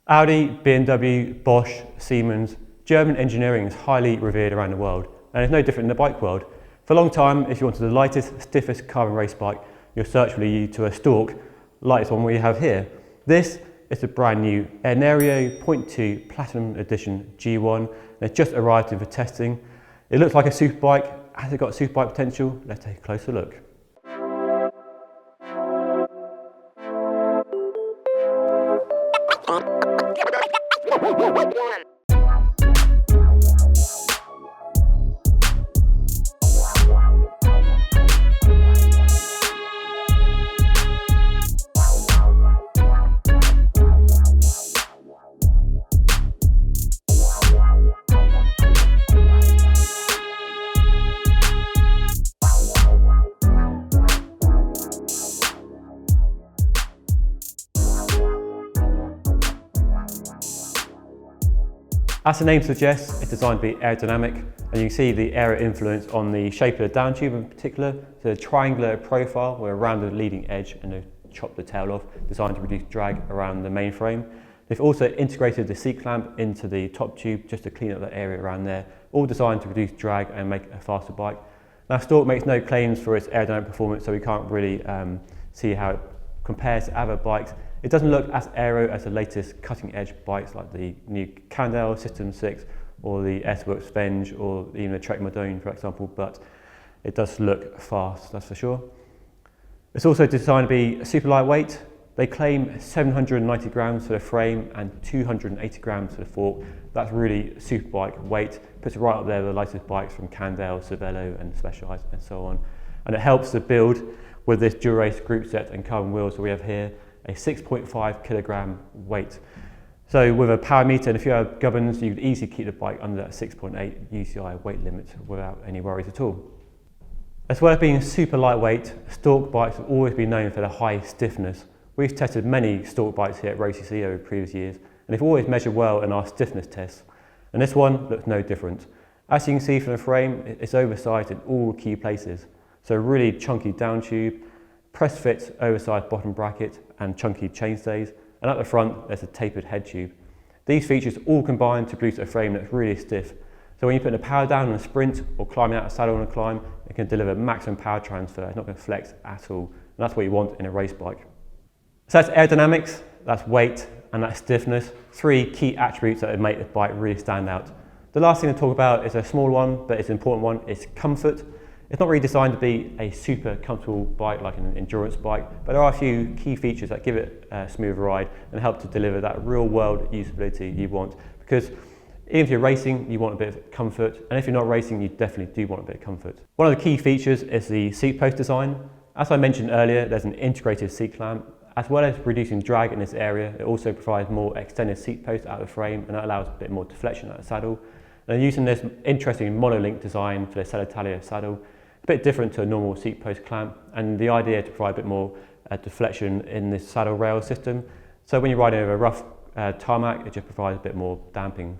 Audi, BMW, Bosch, Siemens, German engineering is highly revered around the world, and it's no different in the bike world. For a long time, if you wanted the lightest, stiffest carbon race bike, your search would lead you to a Storck, like this one we have here. This is the brand new Aernario 0.2 Platinum Edition G1, and it's just arrived in for testing. It looks like a superbike. Has it got superbike potential? Let's take a closer look. As the name suggests, it's designed to be aerodynamic, and you can see the aero influence on the shape of the down tube in particular. So a triangular profile with a rounded leading edge and a chop the tail off, designed to reduce drag around the main frame. They've also integrated the seat clamp into the top tube just to clean up the area around there, all designed to reduce drag and make a faster bike. Now Storck makes no claims for its aerodynamic performance, so we can't really see how it compares to other bikes. It doesn't look as aero as the latest cutting edge bikes like the new Cannondale System 6 or the S-Works Venge or even the Trek Modone, for example, but it does look fast, that's for sure. It's also designed to be super lightweight. They claim 790 grams for the frame and 280 grams for the fork. That's really superbike weight, puts it right up there with the lightest bikes from Cannondale, Cervelo and Specialized and so on. And it helps to build with this Dura-Race group set and carbon wheels that we have here, a 6.5 kilogram weight. So with a power meter and a few other gubbins, you could easily keep the bike under that 6.8 UCI weight limit without any worries at all. As well as being super lightweight, Storck bikes have always been known for their high stiffness. We've tested many Storck bikes here at road.cc over previous years, and they've always measured well in our stiffness tests. And this one looks no different. As you can see from the frame, it's oversized in all key places. So really chunky down tube, press fits oversized bottom bracket and chunky chainstays, and at the front there's a tapered head tube. These features all combine to produce a frame that's really stiff. So when you put the power down on a sprint or climbing out a saddle on a climb, it can deliver maximum power transfer. It's not going to flex at all, and that's what you want in a race bike. So that's aerodynamics, that's weight, and that's stiffness. Three key attributes that would make this bike really stand out. The last thing to talk about is a small one, but it's an important one. It's comfort. It's not really designed to be a super comfortable bike like an endurance bike, but there are a few key features that give it a smooth ride and help to deliver that real world usability you want. Because even if you're racing, you want a bit of comfort, and if you're not racing, you definitely do want a bit of comfort. One of the key features is the seat post design. As I mentioned earlier, there's an integrated seat clamp. As well as reducing drag in this area, it also provides more extended seat post out of the frame, and that allows a bit more deflection out of the saddle. And using this interesting monolink design for the Salitalia saddle, a bit different to a normal seat post clamp, and the idea to provide a bit more deflection in this saddle rail system. So when you're riding over a rough tarmac, it just provides a bit more damping.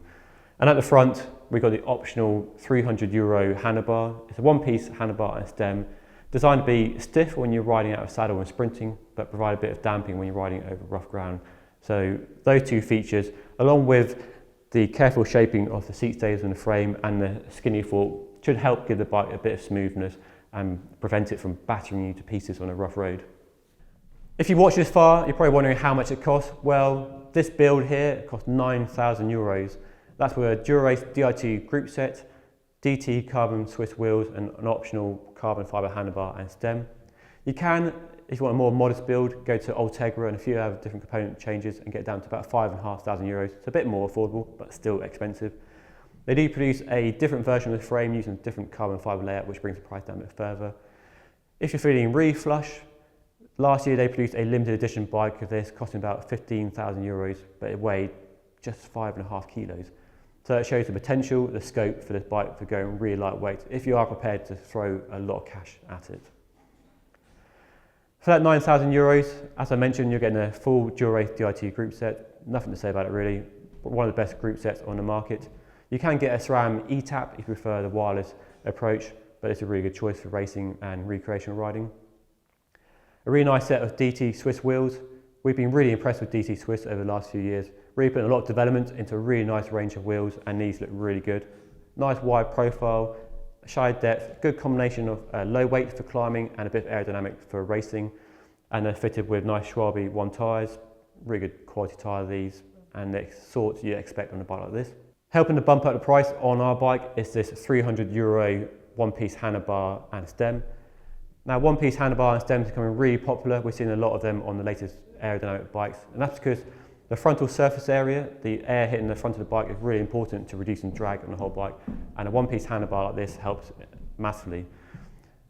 And at the front, we've got the optional €300 handlebar. It's a one-piece handlebar and stem, designed to be stiff when you're riding out of saddle and sprinting, but provide a bit of damping when you're riding over rough ground. So those two features, along with the careful shaping of the seat stays in the frame and the skinny fork, should help give the bike a bit of smoothness and prevent it from battering you to pieces on a rough road. If you've watched this far, you're probably wondering how much it costs. Well, this build here costs €9,000. That's with a Dura-Race Di2 group set, DT carbon Swiss wheels and an optional carbon fibre handlebar and stem. You can, if you want a more modest build, go to Ultegra and a few other different component changes and get down to about €5,500. It's a bit more affordable, but still expensive. They do produce a different version of the frame using a different carbon fibre layout, which brings the price down a bit further. If you're feeling really flush, last year they produced a limited edition bike of this, costing about €15,000, but it weighed just 5.5 kilos. So it shows the potential, the scope for this bike for going really lightweight, if you are prepared to throw a lot of cash at it. For that €9,000, as I mentioned, you're getting a full Dura-Race Di2 group set. Nothing to say about it really, but one of the best group sets on the market. You can get a SRAM E-Tap if you prefer the wireless approach, but it's a really good choice for racing and recreational riding. A really nice set of DT Swiss wheels. We've been really impressed with DT Swiss over the last few years. Really putting a lot of development into a really nice range of wheels, and these look really good. Nice wide profile, shy depth, good combination of low weight for climbing and a bit of aerodynamic for racing. And they're fitted with nice Schwalbe 1 tyres, really good quality tyre these, and the sorts you expect on a bike like this. Helping to bump up the price on our bike is this €300 one-piece handlebar and stem. Now, one-piece handlebar and stem is becoming really popular. We're seeing a lot of them on the latest aerodynamic bikes, and that's because the frontal surface area, the air hitting the front of the bike, is really important to reducing drag on the whole bike, and a one-piece handlebar like this helps massively.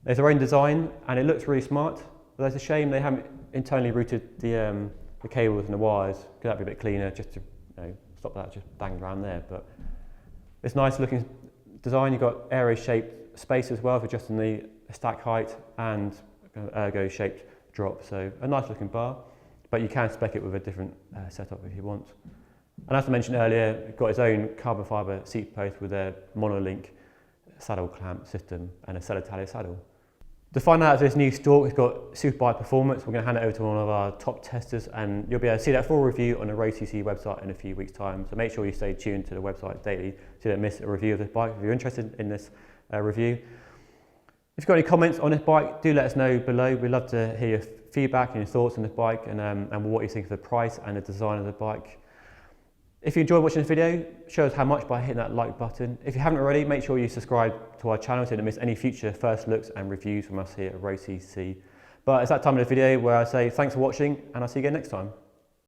There's their own design, and it looks really smart, but it's a shame they haven't internally routed the cables and the wires, because that'd be a bit cleaner, just to stop that just banging around there. But it's nice looking design. You've got aero-shaped space as well for adjusting the stack height and ergo-shaped drop, so a nice looking bar. But you can spec it with a different setup if you want. And as I mentioned earlier, it's got its own carbon fibre seat post with a monolink saddle clamp system and a Celitalia saddle. To find out if this new Storck has got Superbike performance, we're going to hand it over to one of our top testers, and you'll be able to see that full review on the road.cc website in a few weeks' time. So make sure you stay tuned to the website daily so you don't miss a review of this bike if you're interested in this review. If you've got any comments on this bike, do let us know below. We'd love to hear your feedback and your thoughts on this bike, and what you think of the price and the design of the bike. If you enjoyed watching this video, show us how much by hitting that like button. If you haven't already, make sure you subscribe to our channel so you don't miss any future first looks and reviews from us here at road.cc. But it's that time of the video where I say thanks for watching, and I'll see you again next time.